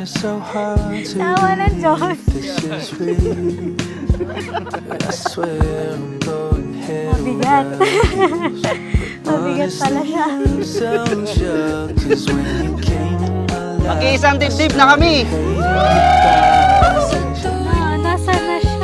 so hard to Tawa ng Diyos. believe this is real. But I swear I'm going head Mabigat. over heels. Mabigat pala siya. Honestly, so unsure, 'cause when you came in my life, Mag-iisang dibdib na kami. Nasaan na siya?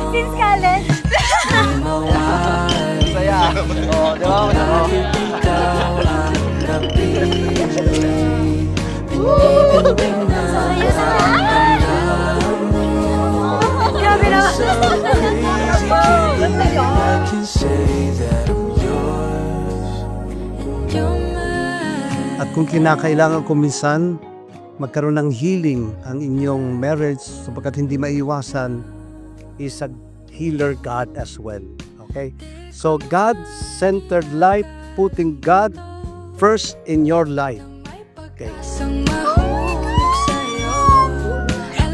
Since college. Saya. Oh, di ba? Grabe naman. I can say that I'm yours. At kung kinakailangan ko minsan magkaroon ng healing ang inyong marriage sapagkat hindi maiwasan, is a healer God as well. Okay? So God-centered life, putting God first in your life. Okay.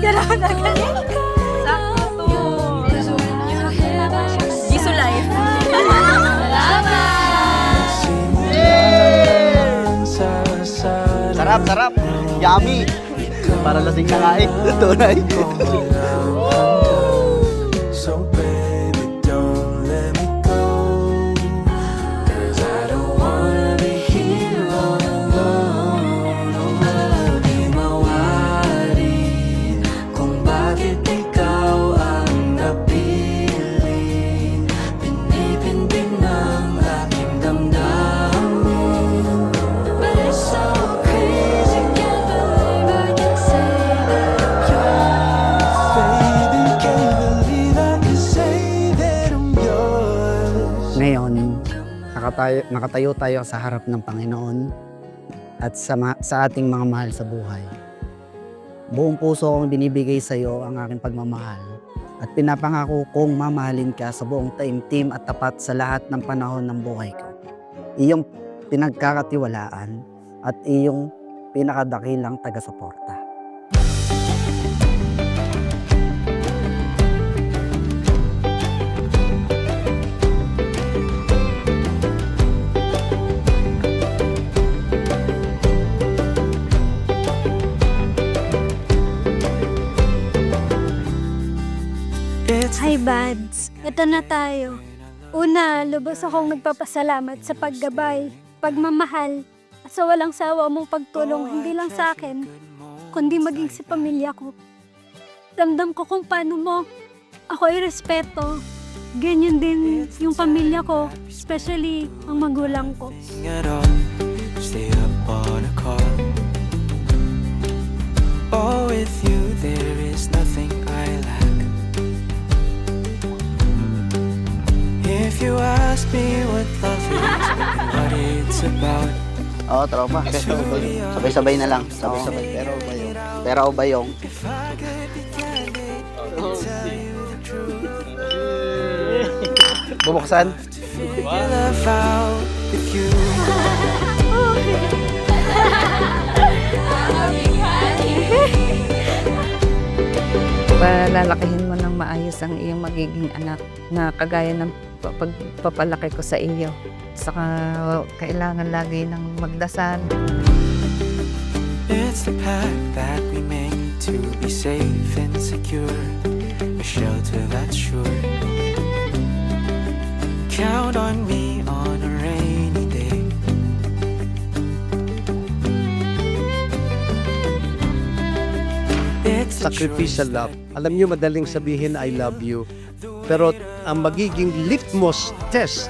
Gano'n na galing. Sakto. Giso life. Sarap, sarap. Yummy. Para lasing kakain. Tunay. So baby, don't let me go, 'cause I don't wanna be here all alone. Di mawari kung bakit ikaw ang napili. Pinipindig ng aking damdamin. But it's so crazy, can't believe I can say that yours. Baby, can't believe I can say that I'm yours. Ngayon, nakatayo tayo sa harap ng Panginoon at sa ating mga mahal sa buhay. Buong puso kong binibigay sa iyo ang aking pagmamahal at pinapangako kong mamahalin ka sa buong taimtim at tapat sa lahat ng panahon ng buhay ko. Iyong pinagkakatiwalaan at iyong pinakadakilang taga-suporta. Hi, Bads. Ito na tayo. Una, lubos akong nagpapasalamat sa paggabay, pagmamahal, at sa walang sawa mong pagtulong hindi lang sa akin, kundi maging sa pamilya ko. Ramdam ko kung paano mo ako irespeto. Ganyan din yung pamilya ko, especially ang magulang ko. At all, stay up on a call. Oh, with you there is nothing I lack. If you ask me what love is and what it's about, Oo, tropa. Sabay-sabay na lang. Sabay-sabay. Pero bayong. if I could be candid and tell you the truth, Bubuksan. figure love out with you. Palalakihin mo ng maayos ang iyong magiging anak na kagaya ng pagpapalaki ko sa iyo. Saka kailangan lagi ng magdasal. It's the pact that we make to be safe and secure, a shelter that's sure. Count on me on a rainy day. It's a Sacrificial choice love. Alam niyo, madaling sabihin I love you. Pero ang magiging litmus test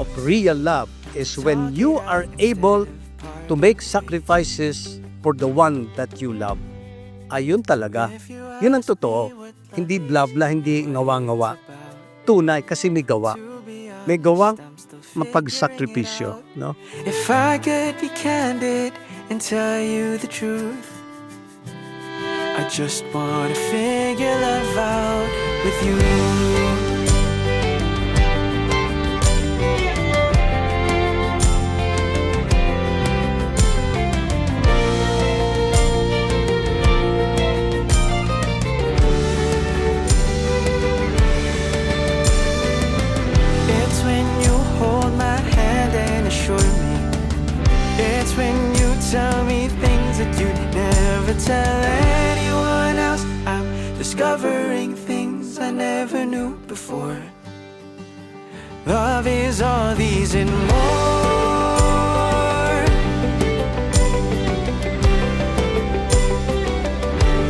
of real love is when you are able to make sacrifices for the one that you love. Ayun talaga. Yun ang totoo. Hindi blabla, hindi ngawa-ngawa. Tunay kasi may gawa. May gawang mapagsakripisyo, no? If I could be candid and tell you the truth, I just wanna figure love out with you. reassure me. It's when you tell me things that you'd never tell anyone else. I'm discovering things I never knew before. Love is all these and more.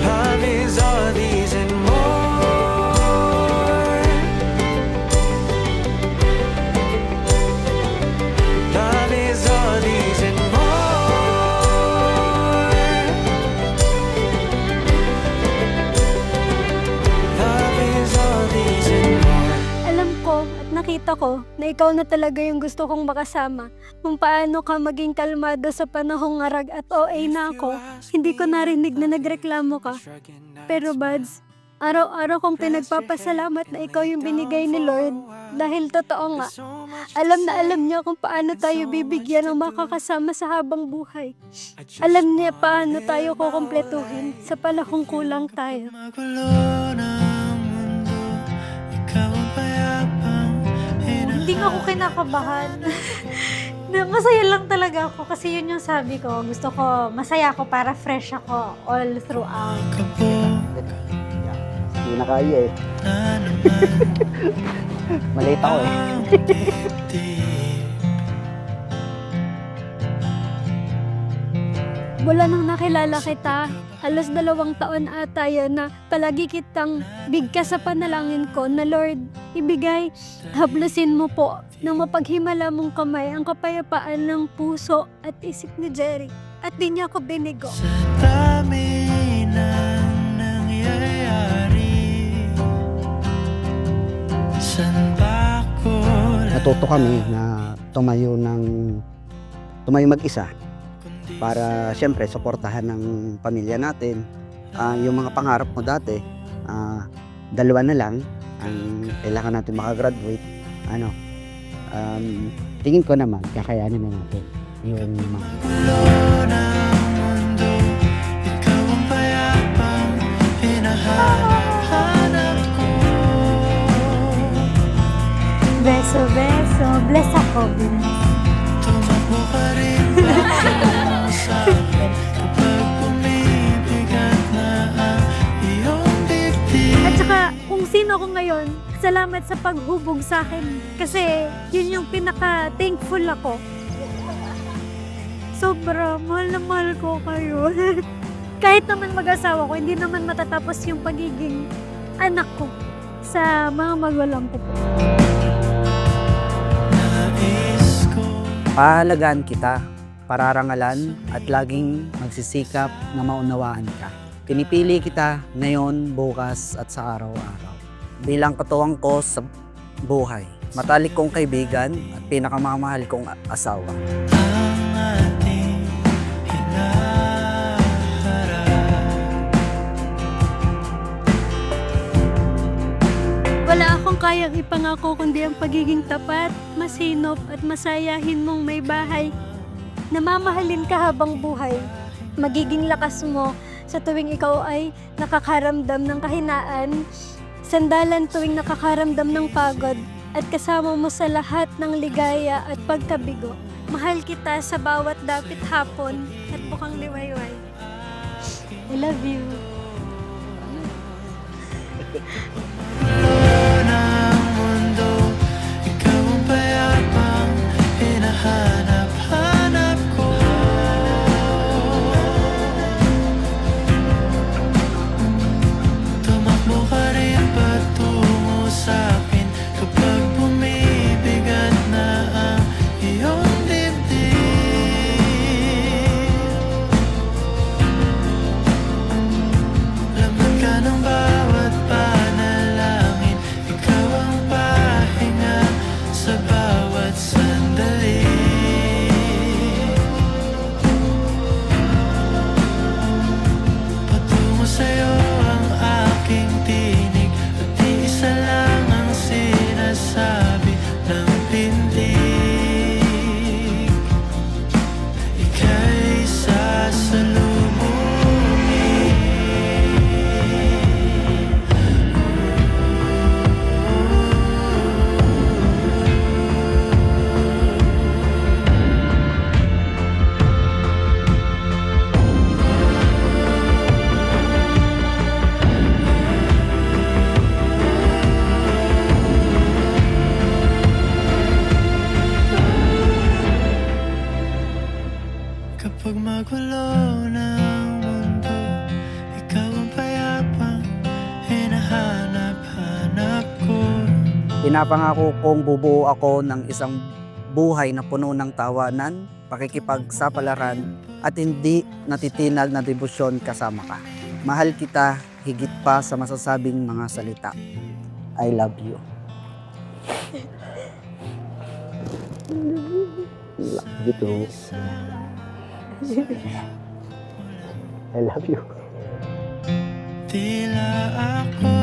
Love is all these and more. Love is all these and more. Love is all these and more. Alam ko at nakita ko na ikaw na talaga yung gusto kong makasama. Kung paano ka maging kalmado sa panahong ngarag at OA na ako, hindi ko narinig na nagreklamo ka. Pero Buds, araw-araw kong pinagpapasalamat na ikaw yung binigay ni Lord. Dahil totoo nga, alam na alam niya kung paano tayo bibigyan ng makakasama sa habang buhay. Alam niya paano tayo kukumpletuhin sa panahong kulang tayo. Magulo ng mundo, ikaw ang payapang Hindi nga ako kinakabahan. Masaya lang talaga ako kasi yun yung sabi ko. Gusto ko, masaya ako para fresh ako all throughout. hinakabog Hindi na kaya eh. na naman Maliit ako eh. ang dibdib. Mula nang nakilala kita, halos 2 taon ata yun na palagi kitang bigkas sa panalangin ko na Lord, ibigay, hablusin mo po ng mapaghimala mong kamay ang kapayapaan ng puso at isip ni Jerry. At di niya ako binigo. Sa dami ng nangyayari, saan ba ako Natuto kami na tumayo mag-isa para siyempre suportahan ng pamilya natin. Yung mga pangarap mo dati, 2 na lang ang kailangan natin makagraduate. Tingin ko naman kakayanin na natin yung mga gulo ng mundo, ikaw ang payapang hinahanap ko. Beso, beso. Bless ako, bless. Tumakbo ka rin ba sa akin kapag bumibigat na ang iyong dibdib? At saka, kung sino ako ngayon, salamat sa paghubog sa akin. Kasi, yun yung pinaka-thankful ako. Sobra, mahal na mahal ko kayo. Kahit naman mag-asawa ko, hindi naman matatapos yung pagiging anak ko sa mga magulang ko po. Nais ko Pahalagaan kita, pararangalan at laging magsisikap na maunawaan ka. Pinipili kita ngayon, bukas at sa araw-araw. Bilang katuwang ko sa buhay, matalik kong kaibigan at pinakamamahal kong asawa. ang ating hinaharap. Wala akong kayang ipangako kundi ang pagiging tapat, masinop at masayahin mong may bahay. Namamahalin ka habang buhay. Magiging lakas mo sa tuwing ikaw ay nakakaramdam ng kahinaan, sandalan tuwing nakakaramdam ng pagod, at kasama mo sa lahat ng ligaya at pagkabigo. Mahal kita sa bawat dapit hapon at bukang liwayway. I love you. Ng mundo, ikaw ang payapang hinahanap ko. Tumakbo ka rin patungo sa akin kapag bumibigat na ang iyong dibdib. Laman ka ng bawat panalangin Kapag magulo ng mundo, ikaw ang payapang hinahanap-hanap ko. Pinapangako kong bubuo ako ng isang buhay na puno ng tawanan, pakikipagsapalaran, at hindi natitinag na debosyon kasama ka. Mahal kita higit pa sa masasabing mga salita. I love you. Love you too. I love you. Tila ako